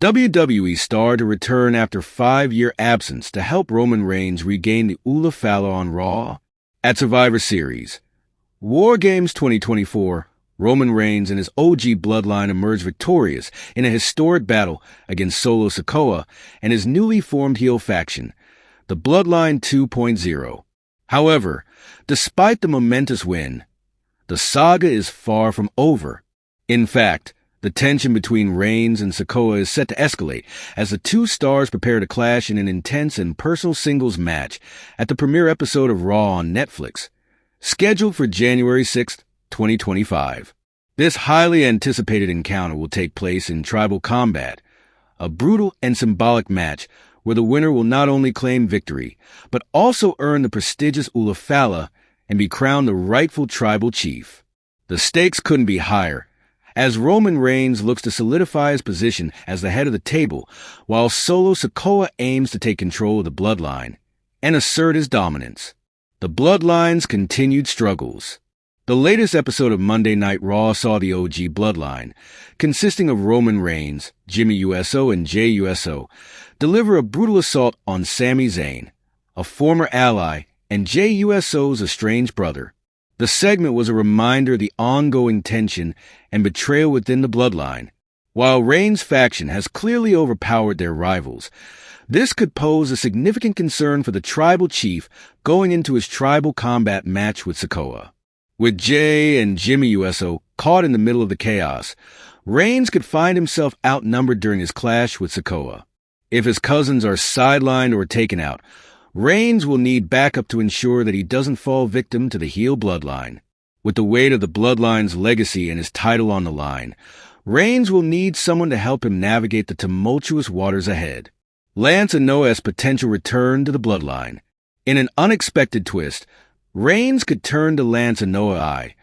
WWE star to return after 5-year absence to help Roman Reigns regain the Ula Fala on Raw. At Survivor Series, War Games 2024, Roman Reigns and his OG bloodline emerged victorious in a historic battle against Solo Sikoa and his newly formed heel faction, the Bloodline 2.0. However, despite the momentous win, the saga is far from over. In fact, the tension between Reigns and Sikoa is set to escalate as the two stars prepare to clash in an intense and personal singles match at the premiere episode of Raw on Netflix, scheduled for January 6, 2025. This highly anticipated encounter will take place in Tribal Combat, a brutal and symbolic match where the winner will not only claim victory, but also earn the prestigious Ula Fala and be crowned the rightful tribal chief. The stakes couldn't be higher, as Roman Reigns looks to solidify his position as the head of the table, while Solo Sikoa aims to take control of the bloodline and assert his dominance. The bloodline's continued struggles. The latest episode of Monday Night Raw saw the OG bloodline, consisting of Roman Reigns, Jimmy USO, and Jey USO, deliver a brutal assault on Sami Zayn, a former ally and Jey USO's estranged brother. The segment was a reminder of the ongoing tension and betrayal within the bloodline. While Reigns' faction has clearly overpowered their rivals, this could pose a significant concern for the tribal chief going into his tribal combat match with Sikoa. With Jey and Jimmy USO caught in the middle of the chaos, Reigns could find himself outnumbered during his clash with Sikoa. If his cousins are sidelined or taken out, Reigns will need backup to ensure that he doesn't fall victim to the heel bloodline. With the weight of the bloodline's legacy and his title on the line, Reigns will need someone to help him navigate the tumultuous waters ahead. Lance Anoa's potential return to the bloodline. In an unexpected twist, Reigns could turn to Lance Anoa,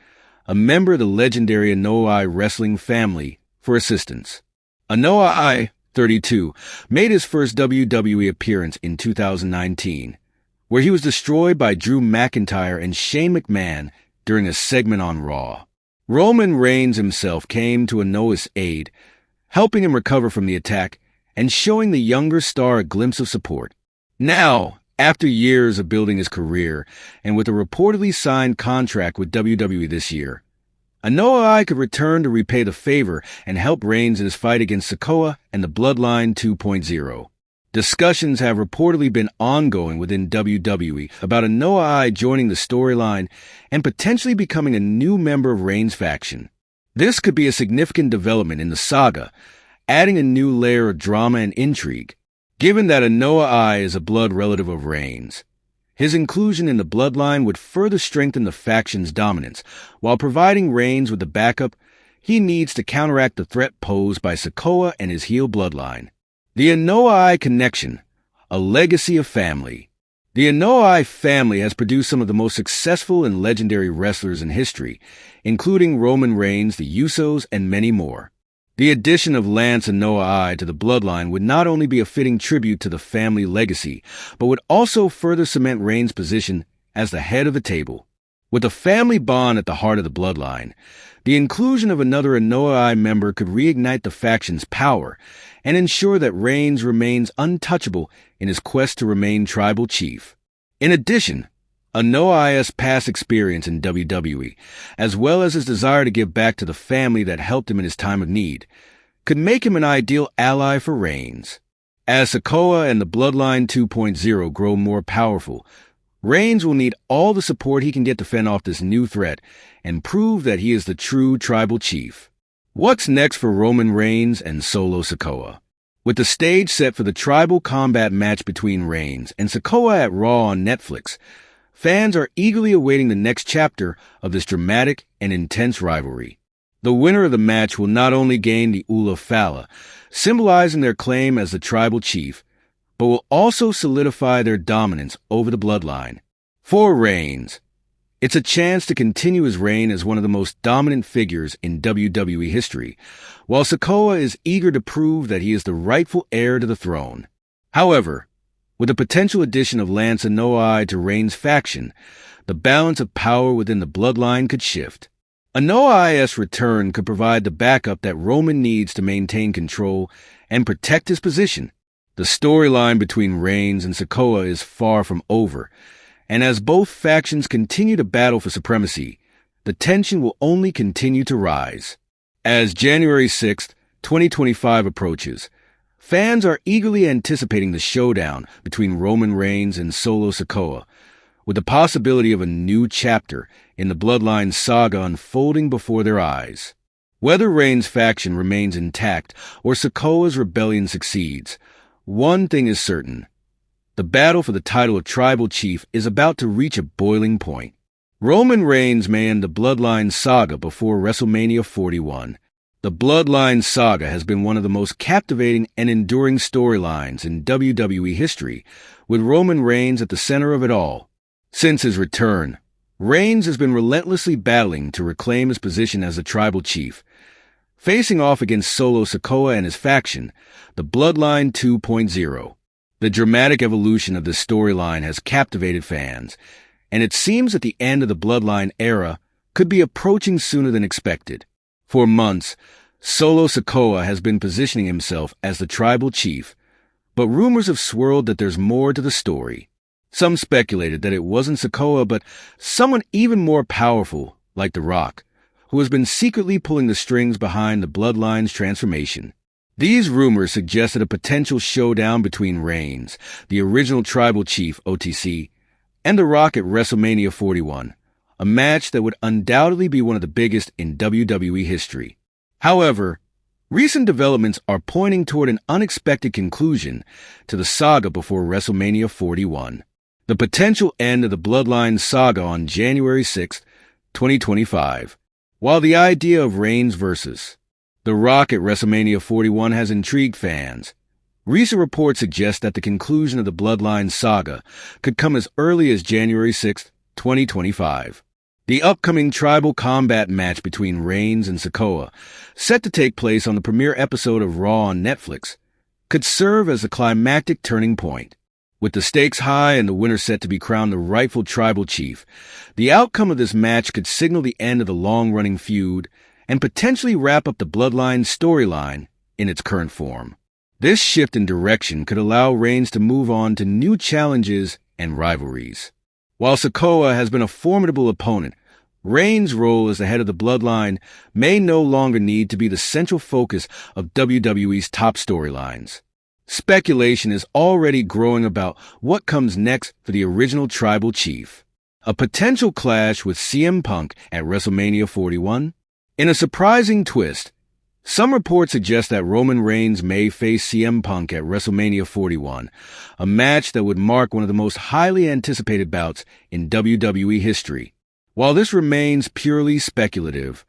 a member of the legendary Anoa wrestling family, for assistance. Anoa, 32, made his first WWE appearance in 2019, where he was destroyed by Drew McIntyre and Shane McMahon during a segment on Raw. Roman Reigns himself came to Anoa's aid, helping him recover from the attack and showing the younger star a glimpse of support. Now, after years of building his career and with a reportedly signed contract with WWE this year, Anoa could return to repay the favor and help Reigns in his fight against Sikoa and the Bloodline 2.0. Discussions have reportedly been ongoing within WWE about Anoa joining the storyline and potentially becoming a new member of Reigns' faction. This could be a significant development in the saga, adding a new layer of drama and intrigue, given that Anoa is a blood relative of Reigns. His inclusion in the bloodline would further strengthen the faction's dominance, while providing Reigns with the backup he needs to counteract the threat posed by Sikoa and his heel bloodline. The Anoa connection, a legacy of family. The Anoa family has produced some of the most successful and legendary wrestlers in history, including Roman Reigns, the Usos, and many more. The addition of Lance Anoa to the bloodline would not only be a fitting tribute to the family legacy, but would also further cement Reigns' position as the head of the table. With a family bond at the heart of the bloodline, the inclusion of another Anoa member could reignite the faction's power and ensure that Reigns remains untouchable in his quest to remain tribal chief. In addition, Anoa's past experience in WWE, as well as his desire to give back to the family that helped him in his time of need, could make him an ideal ally for Reigns. As Sikoa and the Bloodline 2.0 grow more powerful, Reigns will need all the support he can get to fend off this new threat and prove that he is the true tribal chief. What's next for Roman Reigns and Solo Sikoa? With the stage set for the tribal combat match between Reigns and Sikoa at Raw on Netflix, fans are eagerly awaiting the next chapter of this dramatic and intense rivalry. The winner of the match will not only gain the Ula Fala, symbolizing their claim as the tribal chief, but will also solidify their dominance over the bloodline. For Reigns, it's a chance to continue his reign as one of the most dominant figures in WWE history, while Sikoa is eager to prove that he is the rightful heir to the throne. However, with the potential addition of Lance Anoa to Reigns' faction, the balance of power within the bloodline could shift. Anoa's return could provide the backup that Roman needs to maintain control and protect his position. The storyline between Reigns and Sikoa is far from over, and as both factions continue to battle for supremacy, the tension will only continue to rise. As January 6th, 2025 approaches, fans are eagerly anticipating the showdown between Roman Reigns and Solo Sikoa, with the possibility of a new chapter in the bloodline saga unfolding before their eyes. Whether Reigns' faction remains intact or Sikoa's rebellion succeeds, one thing is certain. The battle for the title of Tribal Chief is about to reach a boiling point. Roman Reigns may end the bloodline saga before WrestleMania 41. The bloodline saga has been one of the most captivating and enduring storylines in WWE history, with Roman Reigns at the center of it all. Since his return, Reigns has been relentlessly battling to reclaim his position as the Tribal Chief, facing off against Solo Sikoa and his faction, the Bloodline 2.0. The dramatic evolution of this storyline has captivated fans, and it seems that the end of the Bloodline era could be approaching sooner than expected. For months, Solo Sikoa has been positioning himself as the Tribal Chief, but rumors have swirled that there's more to the story. Some speculated that it wasn't Sikoa, but someone even more powerful, like The Rock, who has been secretly pulling the strings behind the Bloodline's transformation. These rumors suggested a potential showdown between Reigns, the original Tribal Chief, OTC, and The Rock at WrestleMania 41, a match that would undoubtedly be one of the biggest in WWE history. However, recent developments are pointing toward an unexpected conclusion to the saga before WrestleMania 41. The potential end of the Bloodline saga on January 6, 2025. While the idea of Reigns versus The Rock at WrestleMania 41 has intrigued fans, recent reports suggest that the conclusion of the Bloodline saga could come as early as January 6, 2025. The upcoming tribal combat match between Reigns and Sikoa, set to take place on the premiere episode of Raw on Netflix, could serve as a climactic turning point. With the stakes high and the winner set to be crowned the rightful Tribal Chief, the outcome of this match could signal the end of the long-running feud and potentially wrap up the Bloodline storyline in its current form. This shift in direction could allow Reigns to move on to new challenges and rivalries. While Sikoa has been a formidable opponent, Reigns' role as the head of the Bloodline may no longer need to be the central focus of WWE's top storylines. Speculation is already growing about what comes next for the original Tribal Chief. A potential clash with CM Punk at WrestleMania 41? In a surprising twist, some reports suggest that Roman Reigns may face CM Punk at WrestleMania 41, a match that would mark one of the most highly anticipated bouts in WWE history. While this remains purely speculative,